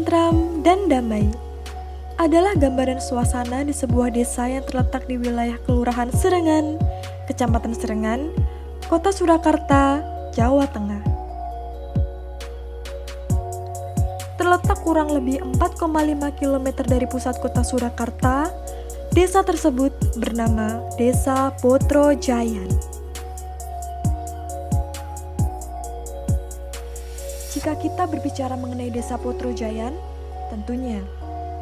tentram, dan damai adalah gambaran suasana di sebuah desa yang terletak di wilayah Kelurahan Serengan, Kecamatan Serengan, Kota Surakarta, Jawa Tengah. Terletak kurang lebih 4,5 km dari pusat kota Surakarta, desa tersebut bernama Desa Potrojayan. Jika kita berbicara mengenai Desa Potrojayan, tentunya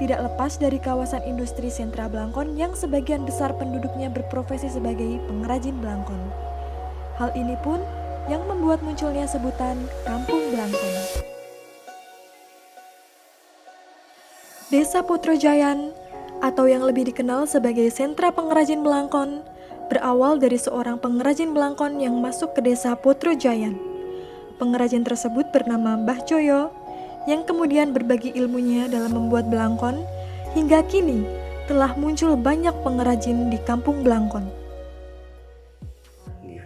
tidak lepas dari kawasan industri sentra Blangkon yang sebagian besar penduduknya berprofesi sebagai pengrajin Blangkon. Hal ini pun yang membuat munculnya sebutan Kampung Blangkon. Desa Potrojayan, atau yang lebih dikenal sebagai sentra pengrajin Blangkon, berawal dari seorang pengrajin Blangkon yang masuk ke Desa Potrojayan. Pengrajin tersebut bernama Mbah Joyo, yang kemudian berbagi ilmunya dalam membuat Blangkon, hingga kini telah muncul banyak pengrajin di Kampung Blangkon.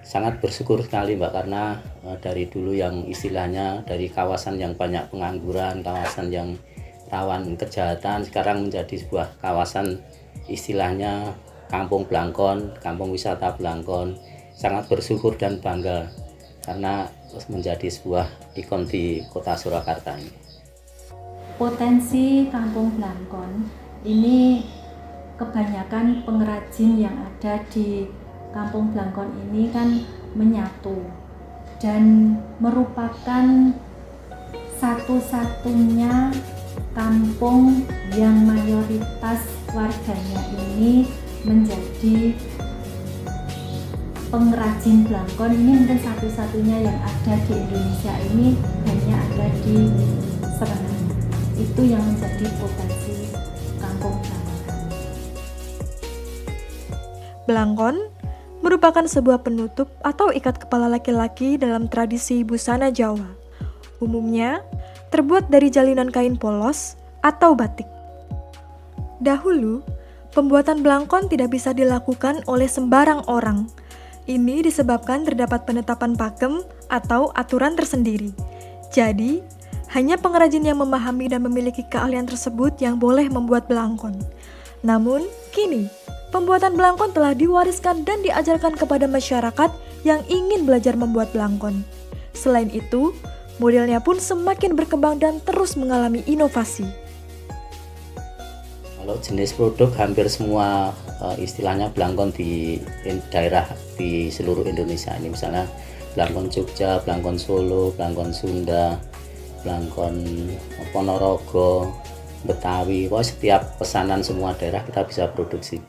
Sangat bersyukur sekali Mbak, karena dari dulu yang istilahnya dari kawasan yang banyak pengangguran, kawasan yang rawan kejahatan, sekarang menjadi sebuah kawasan istilahnya Kampung Blangkon, Kampung Wisata Blangkon. Sangat bersyukur dan bangga karena menjadi sebuah ikon di Kota Surakarta ini. Potensi Kampung Blangkon ini kebanyakan pengrajin yang ada di Kampung Blangkon ini kan menyatu dan merupakan satu-satunya kampung yang mayoritas warganya ini menjadi pengrajin Blangkon. Ini mungkin satu-satunya yang ada di Indonesia, ini hanya ada di Serengan. Itu yang menjadi potensi Kampung Blangkon. Blangkon merupakan sebuah penutup atau ikat kepala laki-laki dalam tradisi busana Jawa. Umumnya terbuat dari jalinan kain polos atau batik. Dahulu, pembuatan Blangkon tidak bisa dilakukan oleh sembarang orang. Ini disebabkan terdapat penetapan pakem atau aturan tersendiri. Jadi, hanya pengrajin yang memahami dan memiliki keahlian tersebut yang boleh membuat Blangkon. Namun, kini pembuatan Blangkon telah diwariskan dan diajarkan kepada masyarakat yang ingin belajar membuat Blangkon. Selain itu, modelnya pun semakin berkembang dan terus mengalami inovasi. Kalau jenis produk hampir semua istilahnya Blangkon di daerah di seluruh Indonesia ini, misalnya Blangkon Jogja, Blangkon Solo, Blangkon Sunda, Blangkon Ponorogo, Betawi, setiap pesanan semua daerah kita bisa produksi.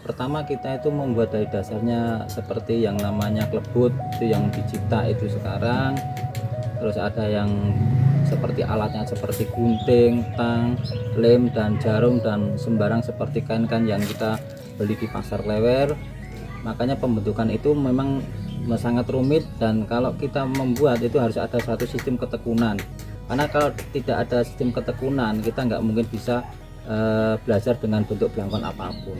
Pertama kita itu membuat dari dasarnya seperti yang namanya klebut, itu yang dicipta itu sekarang. Terus ada yang seperti alatnya seperti gunting, tang, lem, dan jarum, dan sembarang seperti kain-kain yang kita beli di pasar lewer. Makanya pembentukan itu memang sangat rumit, dan kalau kita membuat itu harus ada satu sistem ketekunan, karena kalau tidak ada sistem ketekunan kita nggak mungkin bisa belajar dengan bentuk Blangkon apapun.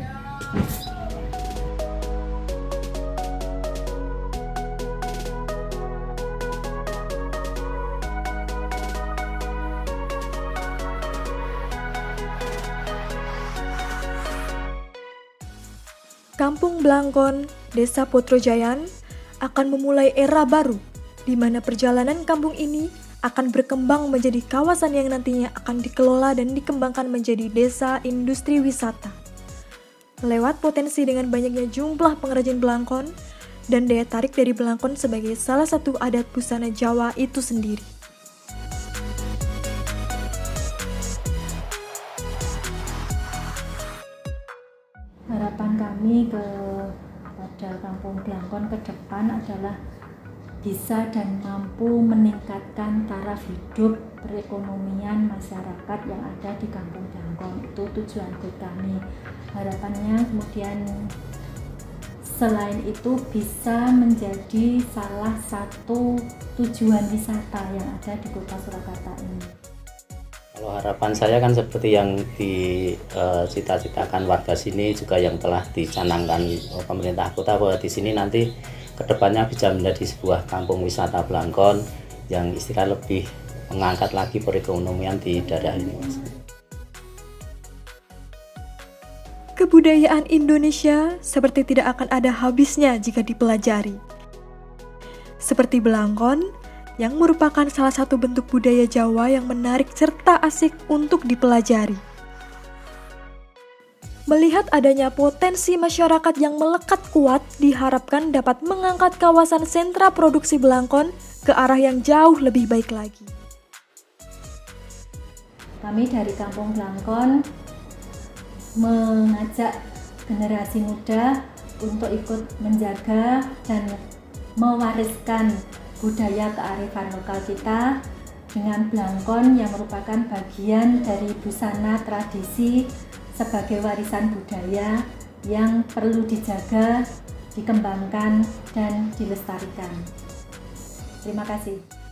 Kampung Blangkon, Desa Potrojayan akan memulai era baru, di mana perjalanan kampung ini akan berkembang menjadi kawasan yang nantinya akan dikelola dan dikembangkan menjadi desa industri wisata. Lewat potensi dengan banyaknya jumlah pengrajin Blangkon dan daya tarik dari Blangkon sebagai salah satu adat busana Jawa itu sendiri. Harapan kami kepada Kampung Blangkon ke depan adalah bisa dan mampu meningkatkan taraf hidup perekonomian masyarakat yang ada di Kampung Blangkon. Itu tujuan kami. Harapannya kemudian selain itu bisa menjadi salah satu tujuan wisata yang ada di Kota Surakarta ini. Kalau harapan saya kan seperti yang dicita-citakan warga sini, juga yang telah dicanangkan pemerintah kota, bahwa di sini nanti kedepannya bisa menjadi sebuah kampung wisata Blangkon yang istilah lebih mengangkat lagi perekonomian di daerah ini, Mas. Kebudayaan Indonesia seperti tidak akan ada habisnya jika dipelajari. Seperti belangkon, yang merupakan salah satu bentuk budaya Jawa yang menarik serta asik untuk dipelajari. Melihat adanya potensi masyarakat yang melekat kuat, diharapkan dapat mengangkat kawasan sentra produksi belangkon ke arah yang jauh lebih baik lagi. Kami dari Kampung Blangkon mengajak generasi muda untuk ikut menjaga dan mewariskan budaya kearifan lokal kita dengan belangkon yang merupakan bagian dari busana tradisi sebagai warisan budaya yang perlu dijaga, dikembangkan, dan dilestarikan. Terima kasih.